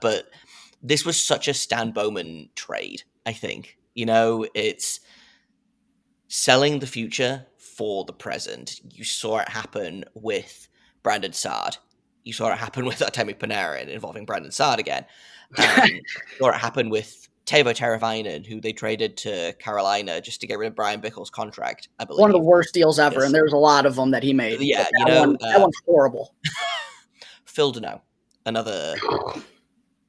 But this was such a Stan Bowman trade, I think. It's selling the future for the present. You saw it happen with Brandon Saad. You saw it happen with Artemi Panarin, involving Brandon Saad again. You saw it happen with Teuvo Teravainen, who they traded to Carolina just to get rid of Brian Bickle's contract, I believe. One of the worst deals ever, and there's a lot of them that he made. Yeah, that one's horrible. Phil Deneau, another...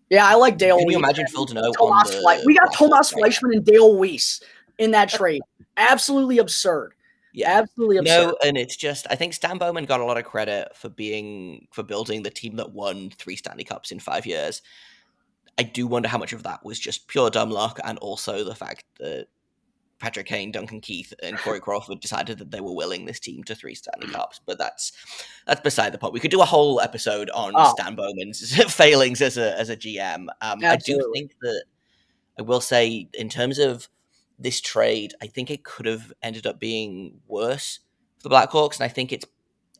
Yeah, I like Dale Weiss. Can you imagine Phil Deneau on the... We got Tomas Fleischmann and Dale Weiss in that trade. Absolutely absurd. Yeah. Absolutely absurd. And it's just, I think Stan Bowman got a lot of credit for building the team that won 3 Stanley Cups in 5 years. I do wonder how much of that was just pure dumb luck, and also the fact that Patrick Kane, Duncan Keith, and Corey Crawford decided that they were willing this team to 3 Stanley Cups. But that's beside the point. We could do a whole episode on Stan Bowman's failings as a GM. I do think that, I will say, in terms of this trade, I think it could have ended up being worse for the Blackhawks. And I think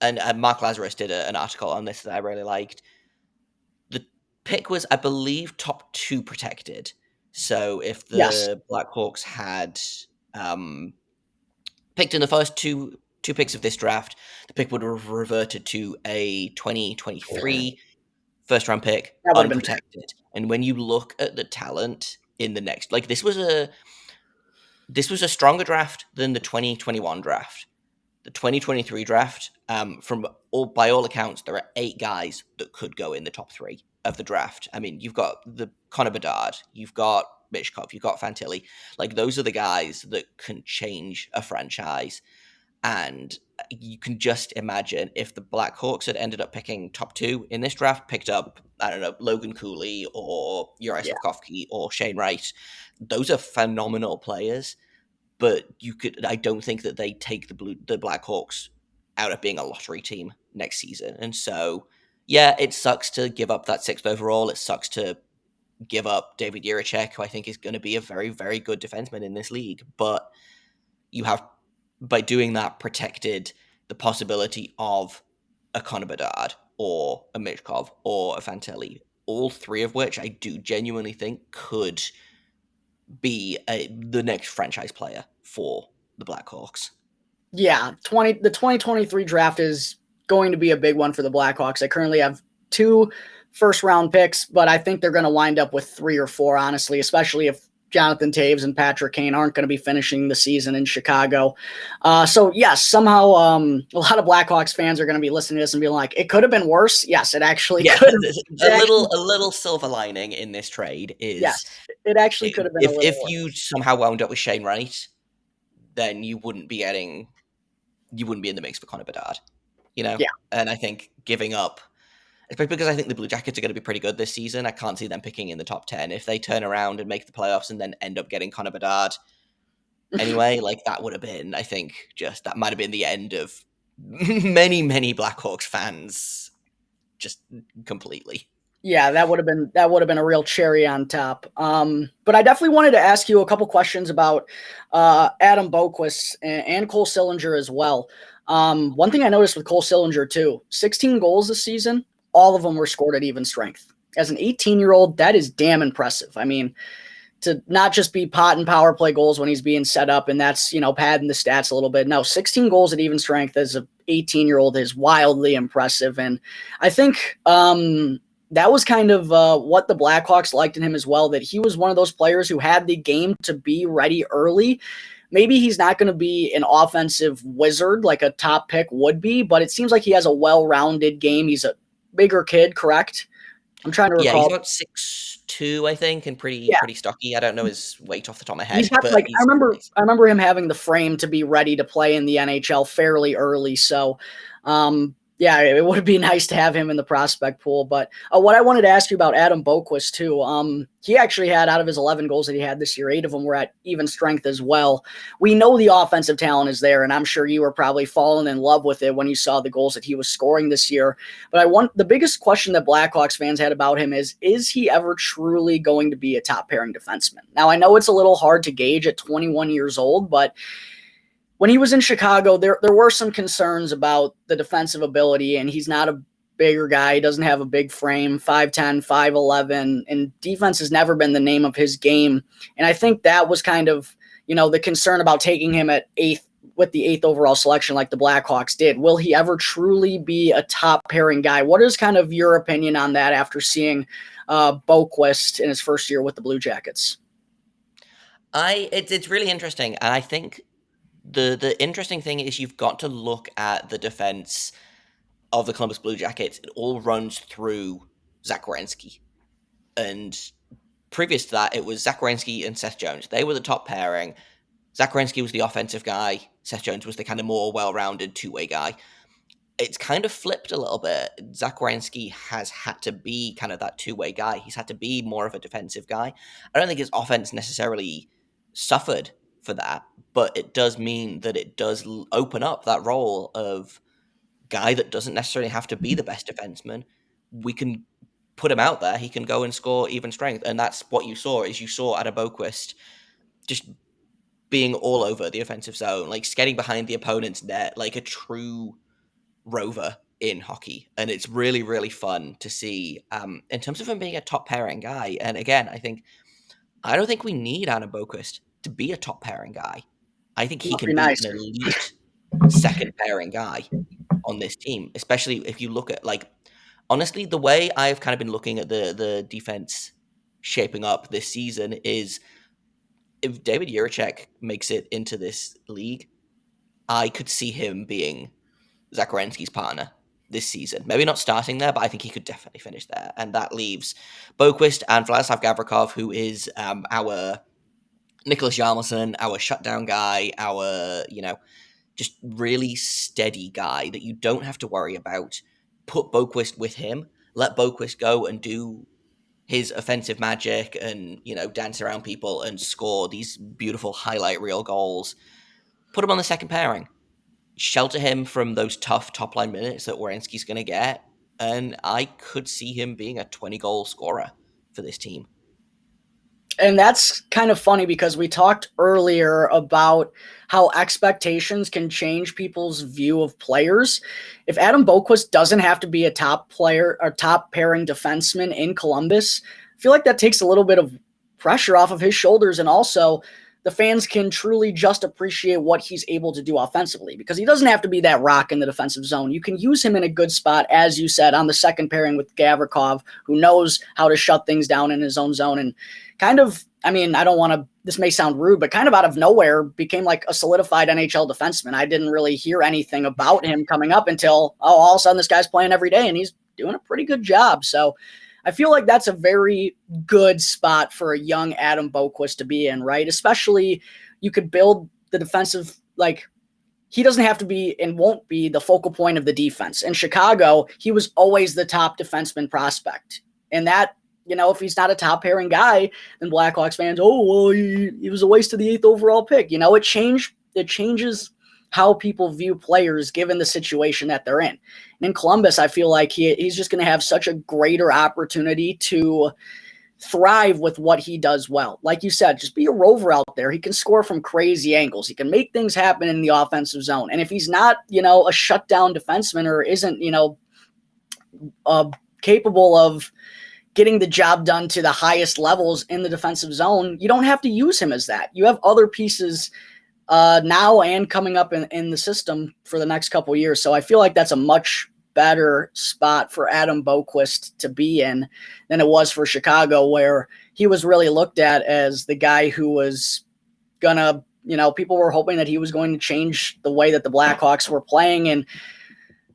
and Mark Lazarus did an article on this that I really liked. The pick was, I believe, top 2 protected. So if the Blackhawks had picked in the first two picks of this draft, the pick would have reverted to a 2023 first-round pick, unprotected. And when you look at the talent in the next, like, this was a stronger draft than the 2021 draft. The 2023 draft, by all accounts, there are 8 guys that could go in the top 3 of the draft. I mean, you've got the Connor Bedard, you've got Mishkov, you've got Fantilli. Like, those are the guys that can change a franchise. And you can just imagine if the Blackhawks had ended up picking top 2 in this draft, picked up, I don't know, Logan Cooley or Juraj Slafkovsky or Shane Wright. Those are phenomenal players, but I don't think that they take the Blackhawks out of being a lottery team next season. And so, yeah, it sucks to give up that 6th overall. It sucks to give up David Jiricek, who I think is going to be a very, very good defenseman in this league. But you have, by doing that, protected the possibility of a Connor Bedard or a Mishkov or a Fantilli, all 3 of which I do genuinely think could be the next franchise player for the Blackhawks. Yeah, the 2023 draft is going to be a big one for the Blackhawks. They currently have 2 first-round picks, but I think they're going to wind up with 3 or 4, honestly, especially if Jonathan Toews and Patrick Kane aren't going to be finishing the season in Chicago. So, yes, somehow a lot of Blackhawks fans are going to be listening to this and being like, it could have been worse. Yes, it actually could have. A little silver lining in this trade is... Yes, it actually could have been if you somehow wound up with Shane Wright, then you wouldn't be in the mix for Connor Bedard. Yeah. And I think giving up, especially because I think the Blue Jackets are going to be pretty good this season, I can't see them picking in the top 10. If they turn around and make the playoffs and then end up getting Connor Bedard anyway, like, that would have been, I think, that might have been the end of many, many Blackhawks fans, just completely. Yeah, that would have been a real cherry on top. But I definitely wanted to ask you a couple questions about Adam Boqvist and Cole Sillinger as well. One thing I noticed with Cole Sillinger too, 16 goals this season, all of them were scored at even strength. As an 18-year-old, that is damn impressive. I mean, to not just be pot and power play goals when he's being set up and that's, padding the stats a little bit. No, 16 goals at even strength as an 18-year-old is wildly impressive. And I think that was kind of what the Blackhawks liked in him as well, that he was one of those players who had the game to be ready early. Maybe he's not going to be an offensive wizard like a top pick would be, but it seems like he has a well-rounded game. He's a bigger kid, correct? I'm trying to recall. Yeah, he's about 6'2", I think, and pretty stocky. I don't know his weight off the top of my head. I remember him having the frame to be ready to play in the NHL fairly early. So, yeah, it would be nice to have him in the prospect pool. But what I wanted to ask you about Adam Boqvist too, he actually had, out of his 11 goals that he had this year, 8 of them were at even strength as well. We know the offensive talent is there, and I'm sure you were probably falling in love with it when you saw the goals that he was scoring this year. But the biggest question that Blackhawks fans had about him is he ever truly going to be a top pairing defenseman? Now, I know it's a little hard to gauge at 21 years old, but when he was in Chicago, there were some concerns about the defensive ability, and he's not a bigger guy. He doesn't have a big frame, 5'10", 5'11", and defense has never been the name of his game. And I think that was kind of, the concern about taking him at 8th with the 8th overall selection like the Blackhawks did. Will he ever truly be a top pairing guy? What is kind of your opinion on that after seeing Beauquist in his first year with the Blue Jackets? It's really interesting, and I think the interesting thing is you've got to look at the defense of the Columbus Blue Jackets. It all runs through Zach Werenski, and previous to that, it was Zach Werenski and Seth Jones. They were the top pairing. Zach Werenski was the offensive guy. Seth Jones was the kind of more well-rounded two-way guy. It's kind of flipped a little bit. Zach Werenski has had to be kind of that two-way guy. He's had to be more of a defensive guy. I don't think his offense necessarily suffered for that, but it does mean that it does open up that role of guy that doesn't necessarily have to be the best defenseman. We can put him out there. He can go and score even strength, and that's what you saw. Is you saw Adam Boqvist just being all over the offensive zone, like skating behind the opponent's net, like a true rover in hockey. And it's really, really fun to see in terms of him being a top pairing guy. And again, I don't think we need Adam Boqvist to be a top pairing guy. I think he can be an elite second pairing guy on this team, especially if you look at, like, honestly, the way I've kind of been looking at the defense shaping up this season is if David Jiricek makes it into this league, I could see him being Zach Werenski's partner this season. Maybe not starting there, but I think he could definitely finish there. And that leaves Beauquist and Vladislav Gavrikov, who is our Nicholas Hjalmarsson, our shutdown guy, our, just really steady guy that you don't have to worry about. Put Beauquist with him. Let Beauquist go and do his offensive magic and, dance around people and score these beautiful highlight reel goals. Put him on the second pairing. Shelter him from those tough top-line minutes that Werenski's going to get, and I could see him being a 20-goal scorer for this team. And that's kind of funny because we talked earlier about how expectations can change people's view of players. If Adam Boqvist doesn't have to be a top player or top pairing defenseman in Columbus, I feel like that takes a little bit of pressure off of his shoulders. And also the fans can truly just appreciate what he's able to do offensively because he doesn't have to be that rock in the defensive zone. You can use him in a good spot, as you said, on the second pairing with Gavrikov, who knows how to shut things down in his own zone and kind of, I don't want to, this may sound rude, but kind of out of nowhere became like a solidified NHL defenseman. I didn't really hear anything about him coming up until, all of a sudden this guy's playing every day and he's doing a pretty good job. So I feel like that's a very good spot for a young Adam Boqvist to be in, right? Especially you could build the defensive, like he doesn't have to be and won't be the focal point of the defense. In Chicago, he was always the top defenseman prospect. And that, if he's not a top pairing guy, then Blackhawks fans, he was a waste of the 8th overall pick. It changes how people view players given the situation that they're in. And in Columbus, I feel like he's just going to have such a greater opportunity to thrive with what he does well. Like you said, just be a rover out there. He can score from crazy angles. He can make things happen in the offensive zone. And if he's not, a shutdown defenseman or isn't, capable of getting the job done to the highest levels in the defensive zone, you don't have to use him as that. You have other pieces now and coming up in the system for the next couple of years. So I feel like that's a much better spot for Adam Boqvist to be in than it was for Chicago, where he was really looked at as the guy who was gonna, people were hoping that he was going to change the way that the Blackhawks were playing and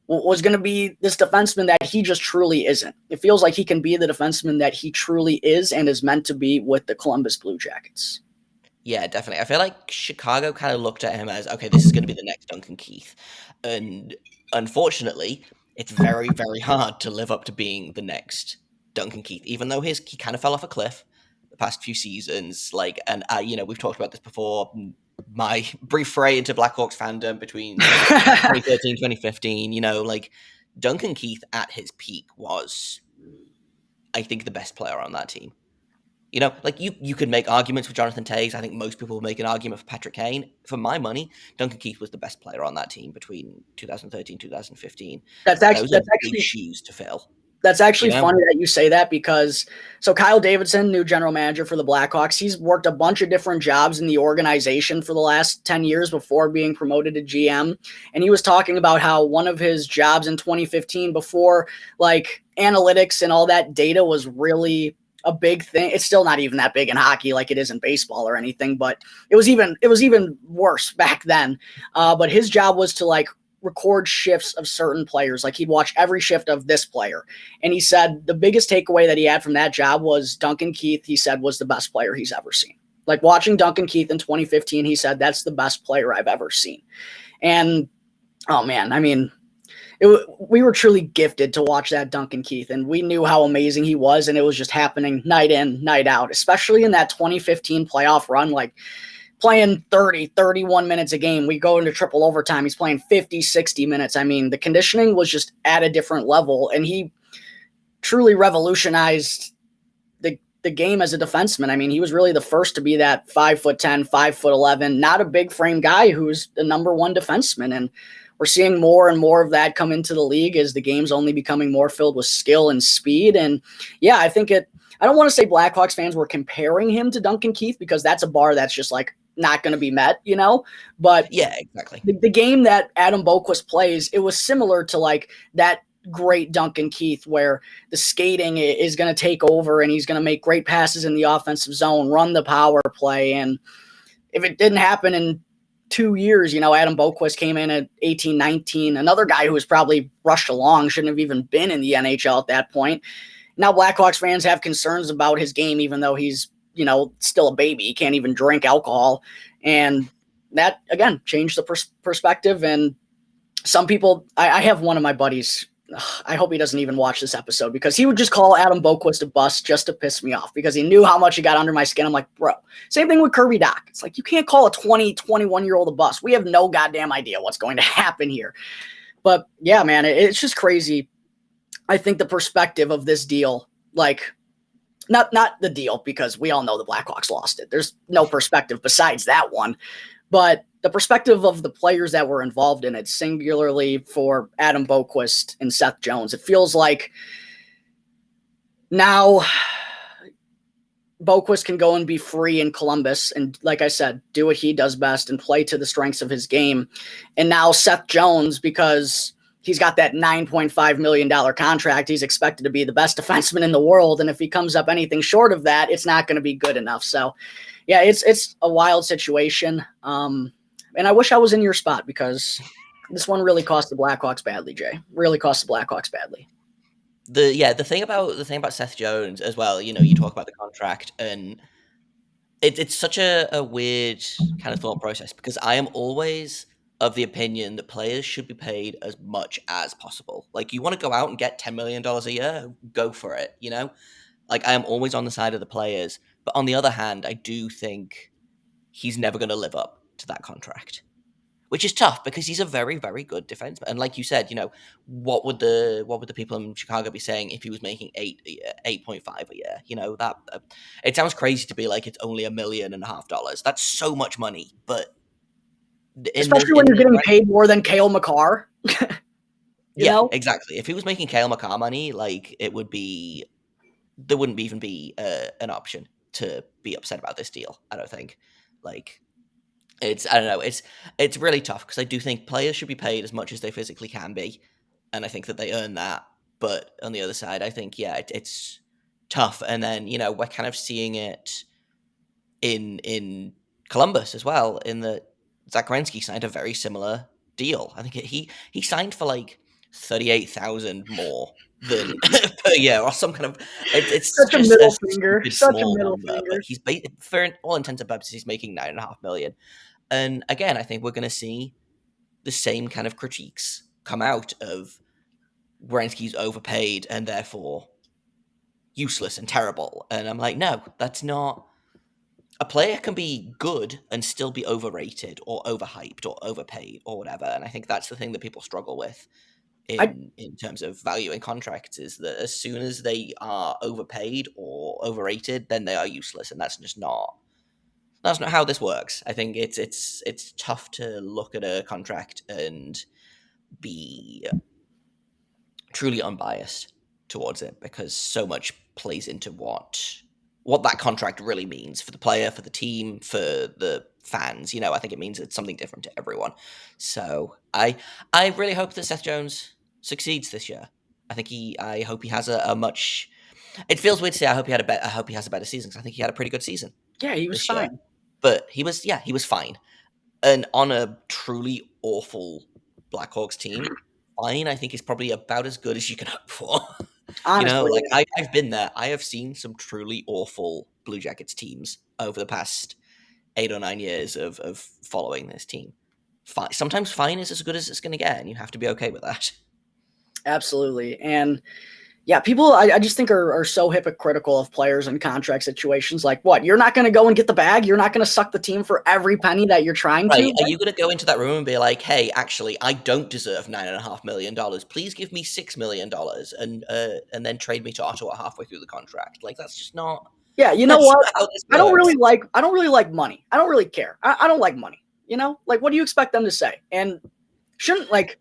was going to be this defenseman that he just truly isn't. It feels like he can be the defenseman that he truly is and is meant to be with the Columbus Blue Jackets. Yeah, definitely. I feel like Chicago kind of looked at him as, okay, this is going to be the next Duncan Keith. And unfortunately, it's very, very hard to live up to being the next Duncan Keith, even though he kind of fell off a cliff the past few seasons. We've talked about this before. My brief foray into Blackhawks fandom between 2013, 2015, Duncan Keith at his peak was, I think, the best player on that team. You know, like you could make arguments for Jonathan Toews. I think most people will make an argument for Patrick Kane. For my money, Duncan Keith was the best player on that team between 2013 2015. That's Those are big actually shoes to fill. That's actually You know? funny that you say that because Kyle Davidson, new general manager for the Blackhawks, he's worked a bunch of different jobs in the organization for the last 10 years before being promoted to GM. And he was talking about how one of his jobs in 2015 before like analytics and all that data was really a big thing. It's still not even that big in hockey like it is in baseball or anything, but it was even worse back then. But his job was to like record shifts of certain players. Like he'd watch every shift of this player. And he said the biggest takeaway that he had from that job was Duncan Keith, he said, was the best player he's ever seen. Like watching Duncan Keith in 2015, he said, that's the best player I've ever seen. And, oh man, I mean, we were truly gifted to watch that Duncan Keith, and we knew how amazing he was, and it was just happening night in, night out, especially in that 2015 playoff run. Like, playing 30, 31 minutes a game. We go into triple overtime. He's playing 50, 60 minutes. I mean, the conditioning was just at a different level, and he truly revolutionized the game as a defenseman. I mean, he was really the first to be that 5'10", 5'11", not a big frame guy who's the number one defenseman. And we're seeing more and more of that come into the league as the game's only becoming more filled with skill and speed. And yeah, I don't want to say Blackhawks fans were comparing him to Duncan Keith because that's a bar that's just like not going to be met, you know? But yeah, exactly. The game that Adam Boqvist plays, it was similar to like that great Duncan Keith where the skating is going to take over and he's going to make great passes in the offensive zone, run the power play. And if it didn't happen in 2 years, you know, Adam Boqvist came in at 18, 19, another guy who was probably rushed along, shouldn't have even been in the NHL at that point. Now Blackhawks fans have concerns about his game, even though he's, you know, still a baby. He can't even drink alcohol. And that, again, changed the perspective. And some people, I have one of my buddies, I hope he doesn't even watch this episode because he would just call Adam Boqvist a bust just to piss me off because he knew how much he got under my skin. I'm like, bro, same thing with Kirby Dach. It's like, you can't call a 20, 21-year-old a bust. We have no goddamn idea what's going to happen here. But yeah, man, it's just crazy. I think the perspective of this deal, like, not the deal, because we all know the Blackhawks lost it. There's no perspective besides that one. But the perspective of the players that were involved in it, singularly for Adam Boqvist and Seth Jones, it feels like now Boqvist can go and be free in Columbus and, like I said, do what he does best and play to the strengths of his game. And now Seth Jones, because he's got that $9.5 million contract, he's expected to be the best defenseman in the world. And if he comes up anything short of that, it's not going to be good enough. So, yeah, it's a wild situation. And I wish I was in your spot because this one really cost the Blackhawks badly, Jay. Really cost the Blackhawks badly. The thing about Seth Jones as well, you know, you talk about the contract, and it's such a weird kind of thought process because I am always of the opinion that players should be paid as much as possible. Like, you want to go out and get $10 million a year, go for it, you know? Like, I am always on the side of the players. But on the other hand, I do think he's never going to live up to that contract, which is tough because he's a very, very good defenseman. And like you said, you know, what would the people in Chicago be saying if he was making 8.5 a year? You know, that it sounds crazy to be like it's only $1.5 million. That's so much money, but especially when you're getting paid more than Cale Makar. Yeah, know? Exactly. If he was making Cale Makar money, like there wouldn't even be an option to be upset about this deal. I don't think. Like, I don't know. It's really tough because I do think players should be paid as much as they physically can be, and I think that they earn that. But on the other side, I think it's tough. And then, you know, we're kind of seeing it in Columbus as well. In that Zach Greinke signed a very similar deal. I think he signed for like 38,000 more than per year or some kind of. It's such just a middle finger. Such a middle number, finger. but he's for all intents and purposes he's making $9.5 million. And again, I think we're going to see the same kind of critiques come out of Werenski's overpaid and therefore useless and terrible. And I'm like, no, that's not. A player can be good and still be overrated or overhyped or overpaid or whatever. And I think that's the thing that people struggle with. in terms of valuing contracts is that as soon as they are overpaid or overrated, then they are useless, and that's not how this works. I think it's tough to look at a contract and be truly unbiased towards it because so much plays into what that contract really means for the player, for the team, for the fans. I think it means it's something different to everyone. So I really hope that Seth Jones succeeds this year. I hope he has a much. It feels weird to say I hope he has a better season because I think he had a pretty good season. Yeah, he was fine. Year. But he was fine. And on a truly awful Blackhawks team, fine, I think is probably about as good as you can hope for. Honestly, I've been there. I have seen some truly awful Blue Jackets teams over the past 8 or 9 years of following this team. Sometimes fine is as good as it's going to get, and you have to be okay with that. Absolutely. And yeah, people I just think are so hypocritical of players in contract situations. Like, what? You're not going to go and get the bag? You're not going to suck the team for every penny that you're trying to? Are you going to go into that room and be like, hey, actually, I don't deserve $9.5 million. Please give me $6 million and then trade me to Ottawa halfway through the contract. Like, that's just not. Yeah, you know what? I don't really like money. I don't really care. I don't like money. Like, what do you expect them to say? And shouldn't, like,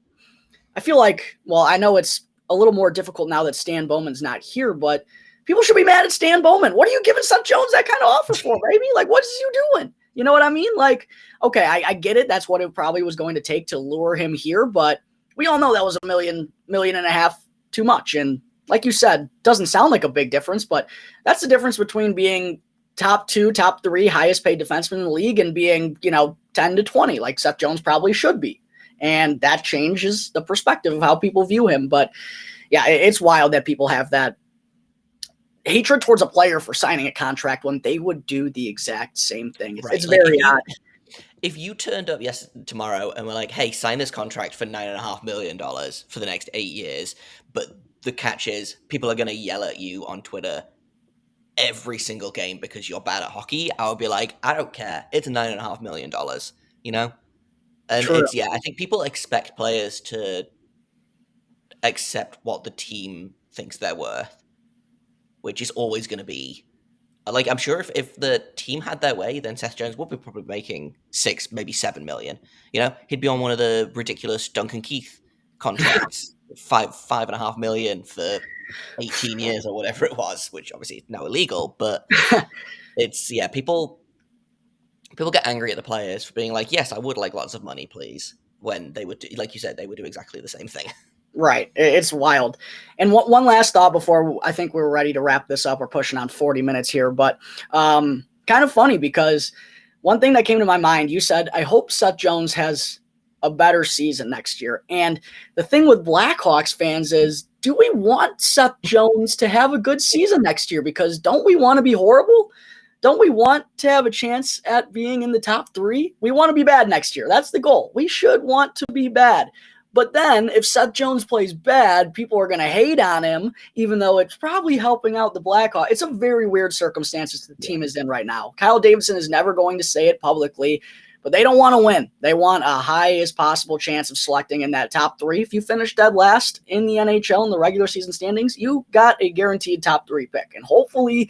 I feel like, well, I know it's a little more difficult now that Stan Bowman's not here, but people should be mad at Stan Bowman. What are you giving Seth Jones that kind of offer for, baby? Like, what is you doing? You know what I mean? Like, okay, I get it. That's what it probably was going to take to lure him here, but we all know that was $1.5 million too much. And like you said, doesn't sound like a big difference, but that's the difference between being top 2, top 3 highest paid defenseman in the league and being, 10 to 20, like Seth Jones probably should be. And that changes the perspective of how people view him. But yeah, it's wild that people have that hatred towards a player for signing a contract when they would do the exact same thing. It's very odd. If you turned up tomorrow and were like, hey, sign this contract for $9.5 million for the next 8 years, but the catch is people are going to yell at you on Twitter every single game because you're bad at hockey, I would be like, I don't care. It's $9.5 million, And True. I think people expect players to accept what the team thinks they're worth, which is always going to be like, I'm sure if the team had their way, then Seth Jones would be probably making 6, maybe 7 million. He'd be on one of the ridiculous Duncan Keith contracts, 5.5 million for 18 years or whatever it was, which obviously is now illegal. But it's people get angry at the players for being like, yes, I would like lots of money, please. When they would do, like you said, they would do exactly the same thing. Right. It's wild. And one last thought before I think we're ready to wrap this up. We're pushing on 40 minutes here, but kind of funny because one thing that came to my mind, you said, I hope Seth Jones has a better season next year. And the thing with Blackhawks fans is, do we want Seth Jones to have a good season next year? Because don't we want to be horrible? Don't we want to have a chance at being in the top 3? We want to be bad next year. That's the goal. We should want to be bad. But then if Seth Jones plays bad, people are going to hate on him, even though it's probably helping out the Blackhawks. It's a very weird circumstances the team is in right now. Kyle Davidson is never going to say it publicly, but they don't want to win. They want a highest possible chance of selecting in that top 3. If you finish dead last in the NHL in the regular season standings, you got a guaranteed top 3 pick. And hopefully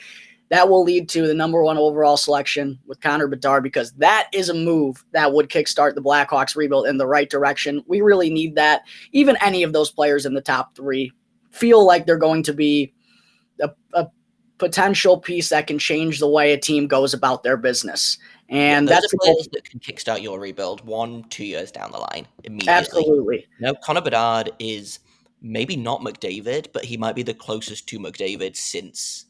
that will lead to the number 1 overall selection with Connor Bedard, because that is a move that would kickstart the Blackhawks rebuild in the right direction. We really need that. Even any of those players in the top 3 feel like they're going to be a potential piece that can change the way a team goes about their business. And those are players that can kickstart your rebuild 1-2 years down the line immediately. Absolutely. Connor Bedard is maybe not McDavid, but he might be the closest to McDavid since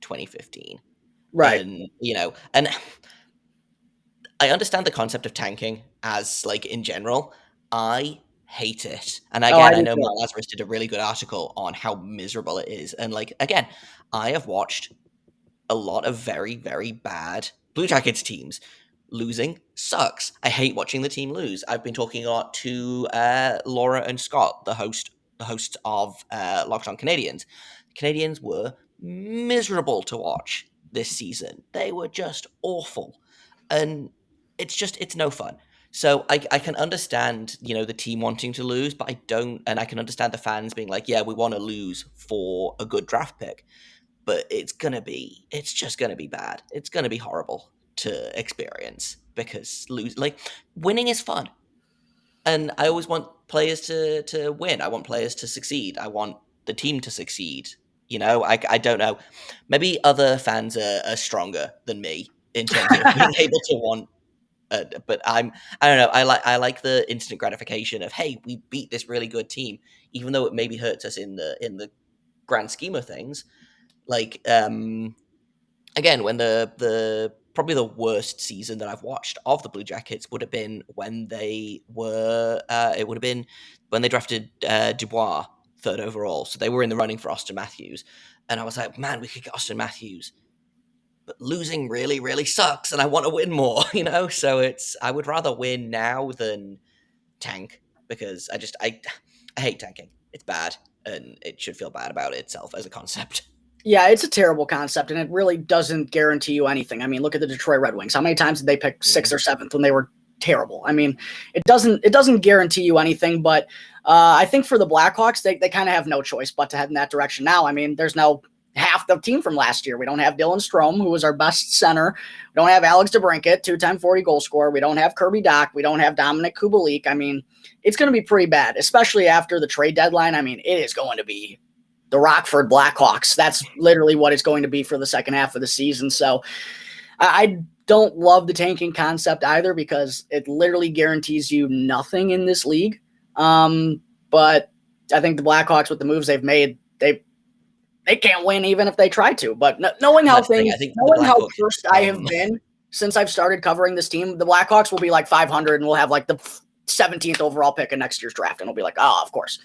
2015. Right. And I understand the concept of tanking as like in general. I hate it. And again, I know Matt Lazarus did a really good article on how miserable it is. And like, again, I have watched a lot of very, very bad Blue Jackets teams. Losing sucks. I hate watching the team lose. I've been talking a lot to Laura and Scott, the hosts of Locked On Canadians. The Canadians were miserable to watch this season. They were just awful. And it's no fun. So I can understand, the team wanting to lose, but I don't, and I can understand the fans being like, yeah, we want to lose for a good draft pick, but it's just gonna be bad. It's gonna be horrible to experience because winning is fun. And I always want players to win. I want players to succeed. I want the team to succeed. I don't know. Maybe other fans are stronger than me in terms of being able to want. But I don't know. I like the instant gratification of, hey, we beat this really good team, even though it maybe hurts us in the grand scheme of things. Like again, when the probably the worst season that I've watched of the Blue Jackets would have been when they were it would have been when they drafted Dubois third overall. So they were in the running for Austin Matthews, and I was like, man, we could get Austin Matthews, but losing really really sucks, and I want to win more. So I would rather win now than tank, because I hate tanking. It's bad, and it should feel bad about itself as a concept. Yeah, it's a terrible concept, and it really doesn't guarantee you anything. I mean, look at the Detroit Red Wings. How many times did they pick 6th or 7th when they were terrible? I mean, it doesn't guarantee you anything, but I think for the Blackhawks, they kind of have no choice but to head in that direction now. I mean, there's no half the team from last year. We don't have Dylan Strome, who was our best center. We don't have Alex DeBrincat, 2-time 40 goal scorer. We don't have Kirby Dach. We don't have Dominic Kubalik. I mean, it's going to be pretty bad, especially after the trade deadline. I mean, it is going to be the Rockford Blackhawks. That's literally what it's going to be for the second half of the season. So I don't love the tanking concept either, because it literally guarantees you nothing in this league. But I think the Blackhawks, with the moves they've made, they can't win even if they try to. But knowing how cursed I have been since I've started covering this team, the Blackhawks will be like 500 and we'll have like the 17th overall pick in next year's draft. And we'll be like, oh, of course.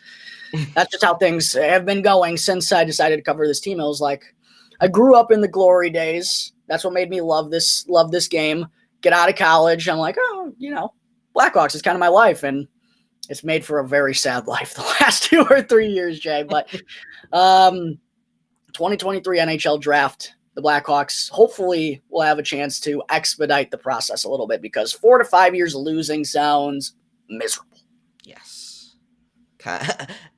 That's just how things have been going since I decided to cover this team. I was like, I grew up in the glory days. That's what made me love this game. Get out of college. I'm like, oh, Blackhawks is kind of my life. And it's made for a very sad life the last 2 or 3 years, Jay. But 2023 NHL draft, the Blackhawks hopefully will have a chance to expedite the process a little bit, because 4 to 5 years losing sounds miserable. Yes.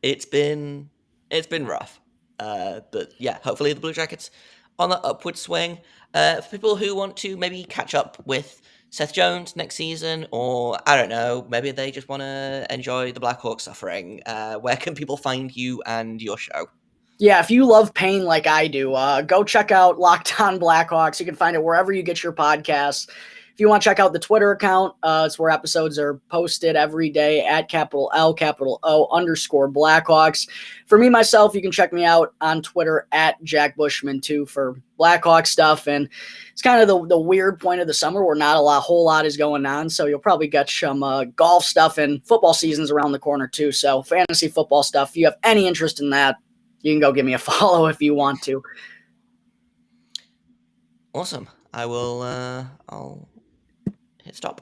It's been rough, but yeah, hopefully the Blue Jackets on the upward swing. For people who want to maybe catch up with Seth Jones next season, or I don't know, maybe they just want to enjoy the Blackhawks suffering, where can people find you and your show? Yeah, if you love pain like I do, go check out Locked On Blackhawks. You can find it wherever you get your podcasts. If you want to check out the Twitter account, it's where episodes are posted every day at _L_O _Blackhawks. For me, myself, you can check me out on Twitter at Jack Bushman too for Blackhawks stuff. And it's kind of the weird point of the summer where not a whole lot is going on. So you'll probably get some golf stuff, and football season's around the corner too. So fantasy football stuff. If you have any interest in that, you can go give me a follow if you want to. Awesome. I will, I'll hit stop.